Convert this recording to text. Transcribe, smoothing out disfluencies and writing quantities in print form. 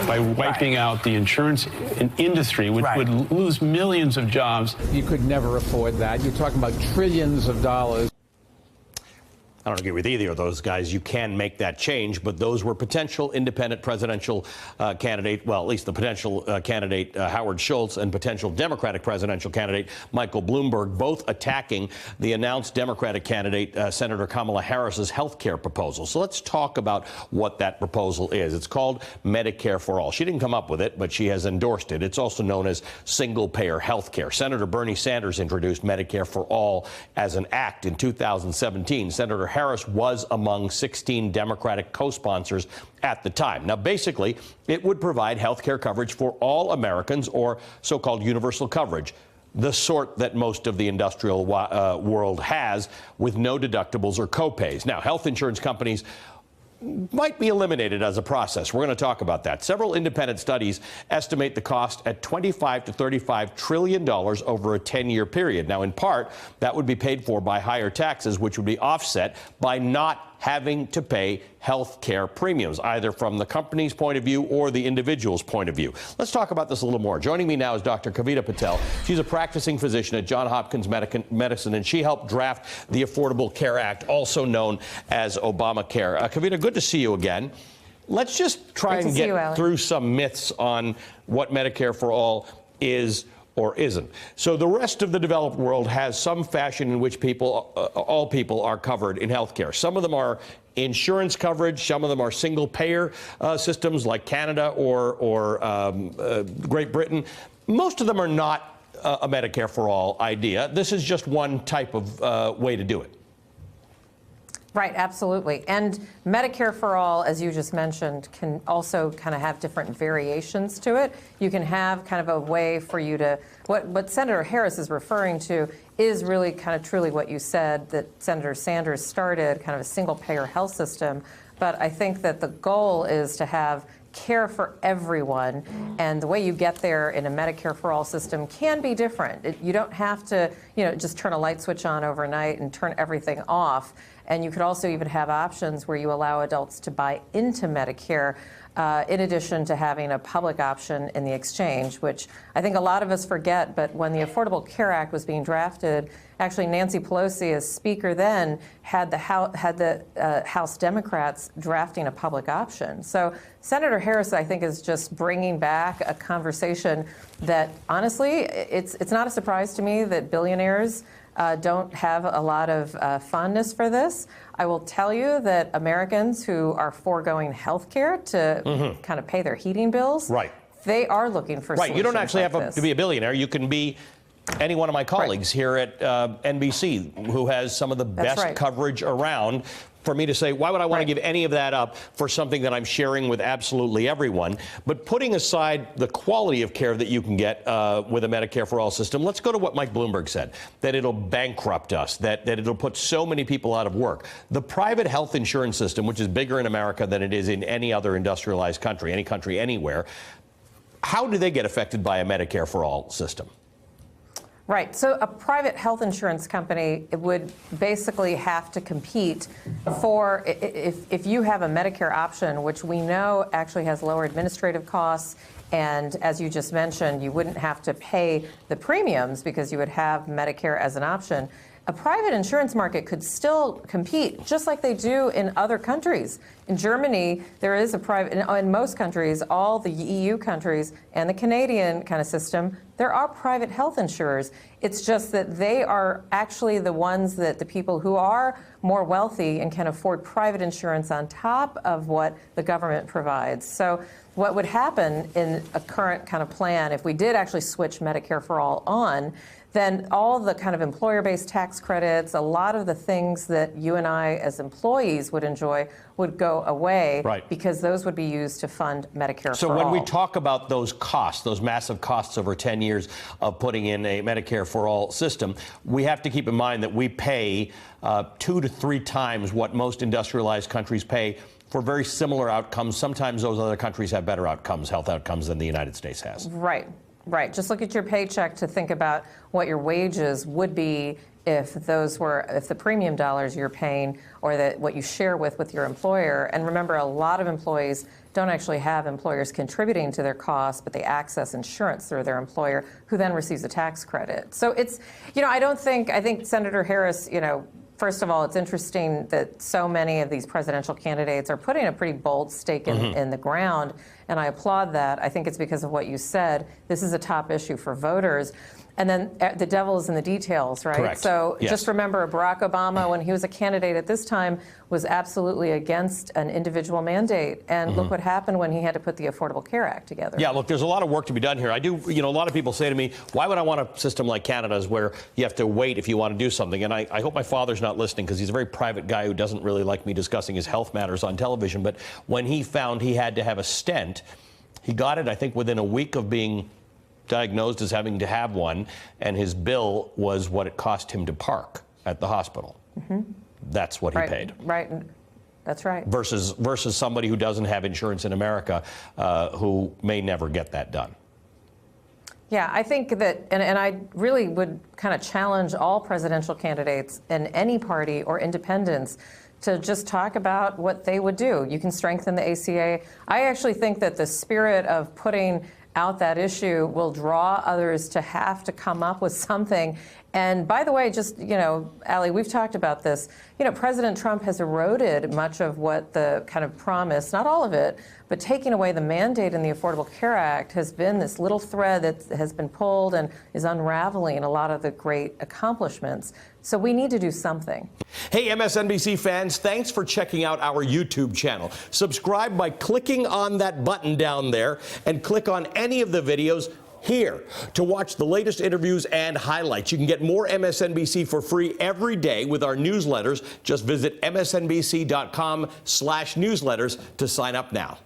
by wiping out the insurance industry, which would lose millions of jobs. You could never afford that. You're talking about trillions of dollars. I don't agree with either of those guys. You can make that change, but those were potential independent presidential candidate, well, at least the potential candidate Howard Schultz and potential Democratic presidential candidate Michael Bloomberg, both attacking the announced Democratic candidate Senator Kamala Harris's health care proposal. So let's talk about what that proposal is. It's called Medicare for All. She didn't come up with it, but she has endorsed it. It's also known as single-payer health care. Senator Bernie Sanders introduced Medicare for All as an act in 2017. Senator Harris was among 16 Democratic co-sponsors at the time. Now, basically, it would provide health care coverage for all Americans, or so-called universal coverage, the sort that most of the industrial world has, with no deductibles or copays. Now, health insurance companies might be eliminated as a process. We're going to talk about that. Several independent studies estimate the cost at $25 to $35 trillion over a 10-year period. Now, in part, that would be paid for by higher taxes, which would be offset by not having to pay health care premiums, either from the company's point of view or the individual's point of view. Let's talk about this a little more. Joining me now is Dr. Kavita Patel. She's a practicing physician at Johns Hopkins Medicine, and she helped draft the Affordable Care Act, also known as Obamacare. Kavita, good to see you again. Let's just try and get through some myths on what Medicare for All is or isn't. So the rest of the developed world has some fashion in which all people are covered in health care. Some of them are insurance coverage. Some of them are single-payer systems like Canada or Great Britain. Most of them are not a Medicare for All idea. This is just one type of way to do it. Right, absolutely. And Medicare for All, as you just mentioned, can also kind of have different variations to it. You can have kind of a way for you to, what Senator Harris is referring to is really kind of truly what you said, that Senator Sanders started, kind of a single-payer health system. But I think that the goal is to have care for everyone, and the way you get there in a Medicare for All system can be different. You don't have to, just turn a light switch on overnight and turn everything off. And you could also even have options where you allow adults to buy into Medicare, in addition to having a public option in the exchange, which I think a lot of us forget. But when the Affordable Care Act was being drafted, actually Nancy Pelosi, as Speaker then, had the House Democrats drafting a public option. So Senator Harris, I think, is just bringing back a conversation that, honestly, it's not a surprise to me that billionaires don't have a lot of fondness for this. I will tell you that Americans who are foregoing health care to kind of pay their heating bills, they are looking for solutions. You don't actually like have to be a billionaire. You can be any one of my colleagues here at NBC who has some of the best coverage around. For me to say, why would I want to give any of that up for something that I'm sharing with absolutely everyone? But putting aside the quality of care that you can get with a Medicare for All system, let's go to what Mike Bloomberg said, that it'll bankrupt us, that it'll put so many people out of work. The private health insurance system, which is bigger in America than it is in any other industrialized country, any country anywhere, how do they get affected by a Medicare for All system? Right. So a private health insurance company would basically have to compete for, if you have a Medicare option, which we know actually has lower administrative costs, and as you just mentioned, you wouldn't have to pay the premiums because you would have Medicare as an option. A private insurance market could still compete just like they do in other countries. In Germany, there is a private, in most countries, all the EU countries and the Canadian kind of system, there are private health insurers. It's just that they are actually the ones that the people who are more wealthy and can afford private insurance on top of what the government provides. So what would happen in a current kind of plan, if we did actually switch Medicare for All on, then all the kind of employer-based tax credits, a lot of the things that you and I as employees would enjoy would go away, because those would be used to fund Medicare for All. So when we talk about those costs, those massive costs over 10 years of putting in a Medicare for All system, we have to keep in mind that we pay 2 to 3 times what most industrialized countries pay for very similar outcomes. Sometimes those other countries have better outcomes, health outcomes, than the United States has. Right. Right. Just look at your paycheck to think about what your wages would be if the premium dollars you're paying or what you share with your employer. And remember, a lot of employees don't actually have employers contributing to their costs, but they access insurance through their employer, who then receives a tax credit. So it's, I think Senator Harris, first of all, it's interesting that so many of these presidential candidates are putting a pretty bold stake in the ground, and I applaud that. I think it's because of what you said. This is a top issue for voters. And then the devil is in the details, right? Correct. So yes. Just remember, Barack Obama, when he was a candidate at this time, was absolutely against an individual mandate. And look what happened when he had to put the Affordable Care Act together. Yeah, look, there's a lot of work to be done here. A lot of people say to me, why would I want a system like Canada's where you have to wait if you want to do something? And I hope my father's not listening, because he's a very private guy who doesn't really like me discussing his health matters on television. But when he found he had to have a stent, he got it, I think, within a week of being diagnosed as having to have one, and his bill was what it cost him to park at the hospital. That's what he paid. Right. That's right. Versus somebody who doesn't have insurance in America, who may never get that done. Yeah, I think that, and I really would kind of challenge all presidential candidates in any party or independents to just talk about what they would do. You can strengthen the ACA. I actually think that the spirit of putting out that issue will draw others to have to come up with something. And by the way, just, Allie, we've talked about this. President Trump has eroded much of what the kind of promise, not all of it, but taking away the mandate in the Affordable Care Act has been this little thread that has been pulled and is unraveling a lot of the great accomplishments. So we need to do something. Hey, MSNBC fans, thanks for checking out our YouTube channel. Subscribe by clicking on that button down there and click on any of the videos here to watch the latest interviews and highlights. You can get more MSNBC for free every day with our newsletters. Just visit msnbc.com/newsletters to sign up now.